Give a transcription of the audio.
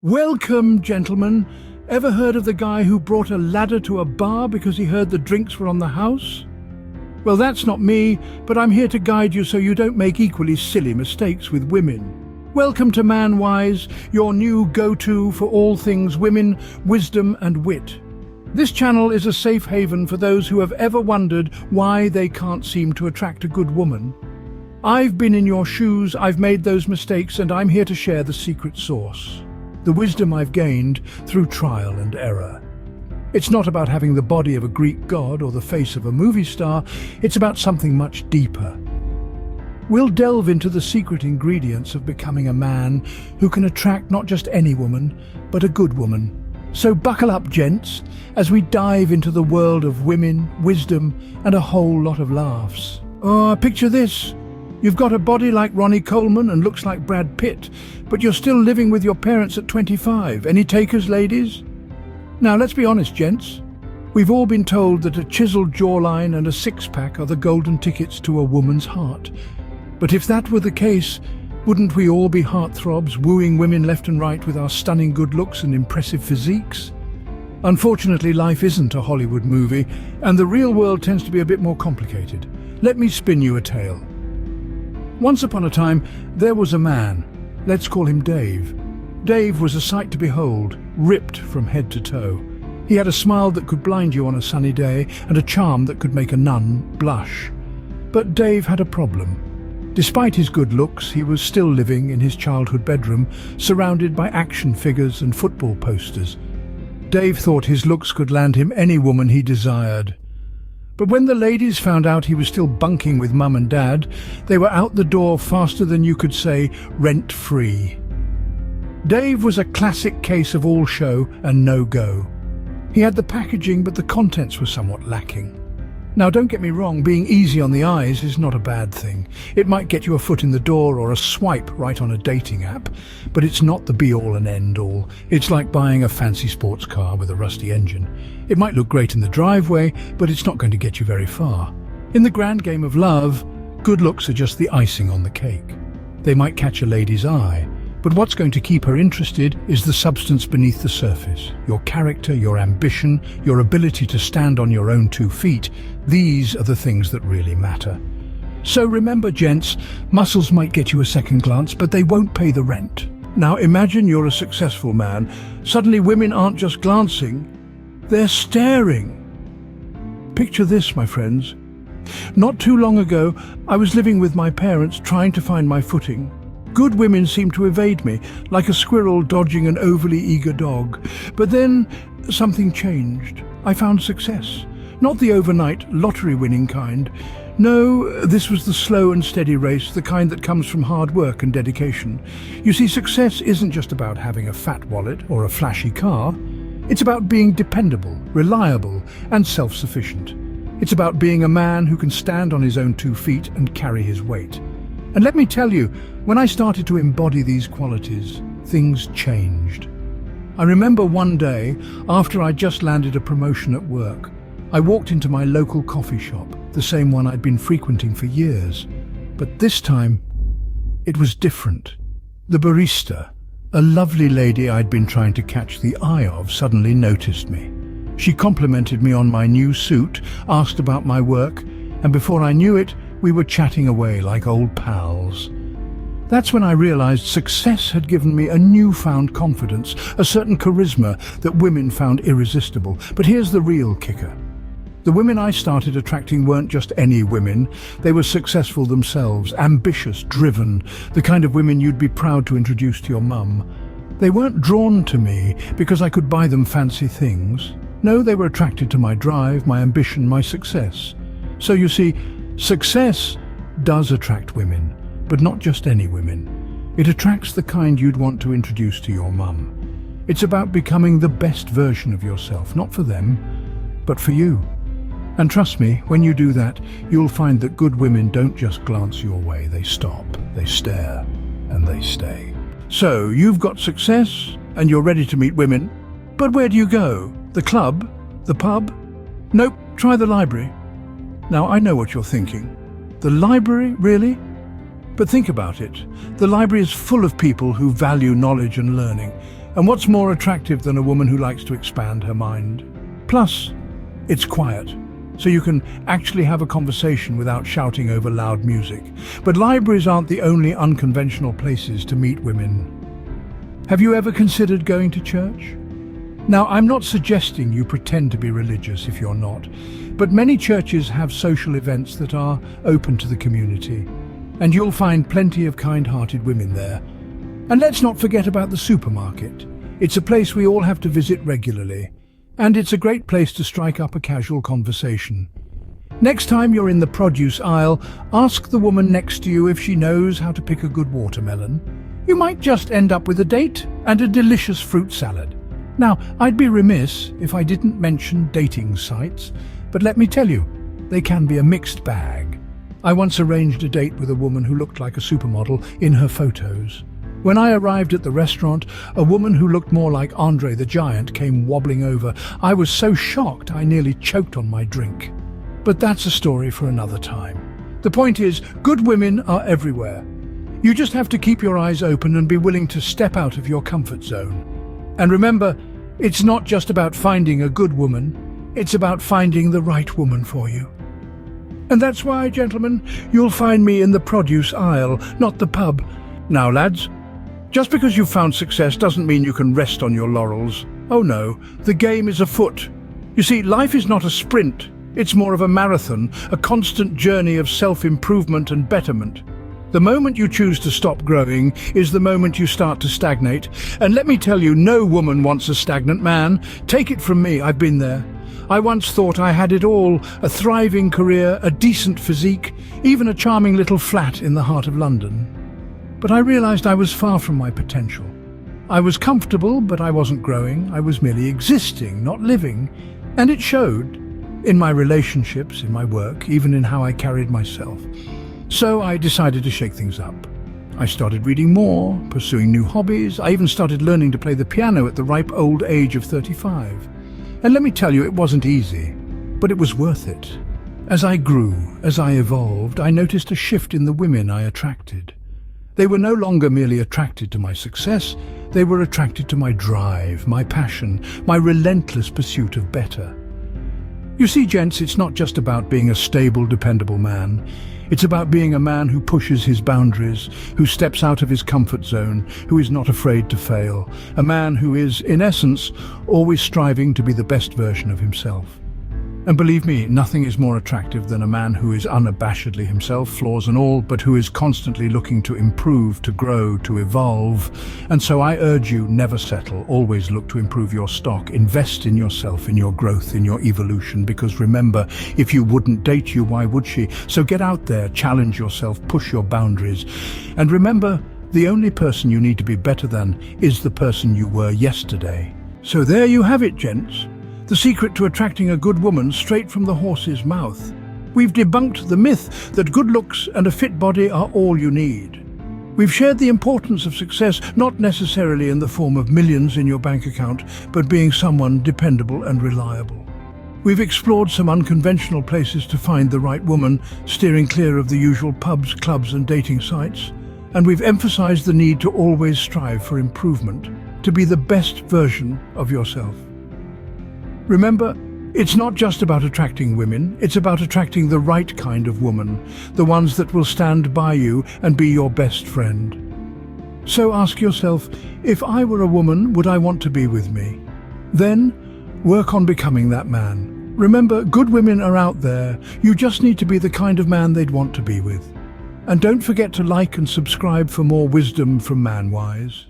Welcome, gentlemen. Ever heard of the guy who brought a ladder to a bar because he heard the drinks were on the house? Well, that's not me, but I'm here to guide you so you don't make equally silly mistakes with women. Welcome to ManWise, your new go-to for all things women, wisdom and wit. This channel is a safe haven for those who have ever wondered why they can't seem to attract a good woman. I've been in your shoes, I've made those mistakes, and I'm here to share the secret sauce. The wisdom I've gained through trial and error. It's not about having the body of a Greek god or the face of a movie star, it's about something much deeper. We'll delve into the secret ingredients of becoming a man who can attract not just any woman, but a good woman. So buckle up, gents, as we dive into the world of women, wisdom, and a whole lot of laughs. Oh, picture this. You've got a body like Ronnie Coleman and looks like Brad Pitt, but you're still living with your parents at 25. Any takers, ladies? Now, let's be honest, gents. We've all been told that a chiseled jawline and a six-pack are the golden tickets to a woman's heart. But if that were the case, wouldn't we all be heartthrobs, wooing women left and right with our stunning good looks and impressive physiques? Unfortunately, life isn't a Hollywood movie, and the real world tends to be a bit more complicated. Let me spin you a tale. Once upon a time, there was a man. Let's call him Dave. Dave was a sight to behold, ripped from head to toe. He had a smile that could blind you on a sunny day and a charm that could make a nun blush. But Dave had a problem. Despite his good looks, he was still living in his childhood bedroom, surrounded by action figures and football posters. Dave thought his looks could land him any woman he desired. But when the ladies found out he was still bunking with mum and dad, they were out the door faster than you could say rent-free. Dave was a classic case of all show and no go. He had the packaging, but the contents were somewhat lacking. Now, don't get me wrong, being easy on the eyes is not a bad thing. It might get you a foot in the door or a swipe right on a dating app, but it's not the be-all and end-all. It's like buying a fancy sports car with a rusty engine. It might look great in the driveway, but it's not going to get you very far. In the grand game of love, good looks are just the icing on the cake. They might catch a lady's eye, but what's going to keep her interested is the substance beneath the surface. Your character, your ambition, your ability to stand on your own 2 feet. These are the things that really matter. So remember, gents, muscles might get you a second glance, but they won't pay the rent. Now imagine you're a successful man. Suddenly women aren't just glancing, they're staring. Picture this, my friends. Not too long ago, I was living with my parents trying to find my footing. Good women seemed to evade me, like a squirrel dodging an overly eager dog. But then something changed. I found success. Not the overnight, lottery-winning kind. No, this was the slow and steady race, the kind that comes from hard work and dedication. You see, success isn't just about having a fat wallet or a flashy car. It's about being dependable, reliable, and self-sufficient. It's about being a man who can stand on his own 2 feet and carry his weight. And let me tell you, when I started to embody these qualities, things changed. I remember one day, after I'd just landed a promotion at work, I walked into my local coffee shop, the same one I'd been frequenting for years. But this time, it was different. The barista, a lovely lady I'd been trying to catch the eye of, suddenly noticed me. She complimented me on my new suit, asked about my work, and before I knew it, we were chatting away like old pals. That's when I realized success had given me a newfound confidence, a certain charisma that women found irresistible. But here's the real kicker. The women I started attracting weren't just any women. They were successful themselves, ambitious, driven, the kind of women you'd be proud to introduce to your mum. They weren't drawn to me because I could buy them fancy things. No, they were attracted to my drive, my ambition, my success. So you see, success does attract women, but not just any women. It attracts the kind you'd want to introduce to your mum. It's about becoming the best version of yourself, not for them, but for you. And trust me, when you do that, you'll find that good women don't just glance your way, they stop, they stare, and they stay. So, you've got success, and you're ready to meet women, but where do you go? The club? The pub? Nope, try the library. Now, I know what you're thinking. The library, really? But think about it. The library is full of people who value knowledge and learning. And what's more attractive than a woman who likes to expand her mind? Plus, it's quiet, so you can actually have a conversation without shouting over loud music. But libraries aren't the only unconventional places to meet women. Have you ever considered going to church? Now, I'm not suggesting you pretend to be religious if you're not, but many churches have social events that are open to the community, and you'll find plenty of kind-hearted women there. And let's not forget about the supermarket. It's a place we all have to visit regularly, and it's a great place to strike up a casual conversation. Next time you're in the produce aisle, ask the woman next to you if she knows how to pick a good watermelon. You might just end up with a date and a delicious fruit salad. Now, I'd be remiss if I didn't mention dating sites, but let me tell you, they can be a mixed bag. I once arranged a date with a woman who looked like a supermodel in her photos. When I arrived at the restaurant, a woman who looked more like Andre the Giant came wobbling over. I was so shocked I nearly choked on my drink. But that's a story for another time. The point is, good women are everywhere. You just have to keep your eyes open and be willing to step out of your comfort zone. And remember, it's not just about finding a good woman, it's about finding the right woman for you. And that's why, gentlemen, you'll find me in the produce aisle, not the pub. Now, lads, just because you've found success doesn't mean you can rest on your laurels. Oh no, the game is afoot. You see, life is not a sprint. It's more of a marathon, a constant journey of self-improvement and betterment. The moment you choose to stop growing is the moment you start to stagnate. And let me tell you, no woman wants a stagnant man. Take it from me, I've been there. I once thought I had it all, a thriving career, a decent physique, even a charming little flat in the heart of London. But I realized I was far from my potential. I was comfortable, but I wasn't growing. I was merely existing, not living. And it showed in my relationships, in my work, even in how I carried myself. So I decided to shake things up. I started reading more, pursuing new hobbies. I even started learning to play the piano at the ripe old age of 35. And let me tell you, it wasn't easy, but it was worth it. As I grew, as I evolved, I noticed a shift in the women I attracted. They were no longer merely attracted to my success, they were attracted to my drive, my passion, my relentless pursuit of better. You see, gents, it's not just about being a stable, dependable man. It's about being a man who pushes his boundaries, who steps out of his comfort zone, who is not afraid to fail. A man who is, in essence, always striving to be the best version of himself. And believe me, nothing is more attractive than a man who is unabashedly himself, flaws and all, but who is constantly looking to improve, to grow, to evolve. And so I urge you, never settle. Always look to improve your stock. Invest in yourself, in your growth, in your evolution, because remember, if you wouldn't date you, why would she? So get out there, challenge yourself, push your boundaries. And remember, the only person you need to be better than is the person you were yesterday. So there you have it, gents. The secret to attracting a good woman straight from the horse's mouth. We've debunked the myth that good looks and a fit body are all you need. We've shared the importance of success, not necessarily in the form of millions in your bank account, but being someone dependable and reliable. We've explored some unconventional places to find the right woman, steering clear of the usual pubs, clubs and dating sites. And we've emphasized the need to always strive for improvement, to be the best version of yourself. Remember, it's not just about attracting women, it's about attracting the right kind of woman, the ones that will stand by you and be your best friend. So ask yourself, if I were a woman, would I want to be with me? Then, work on becoming that man. Remember, good women are out there, you just need to be the kind of man they'd want to be with. And don't forget to like and subscribe for more wisdom from ManWise.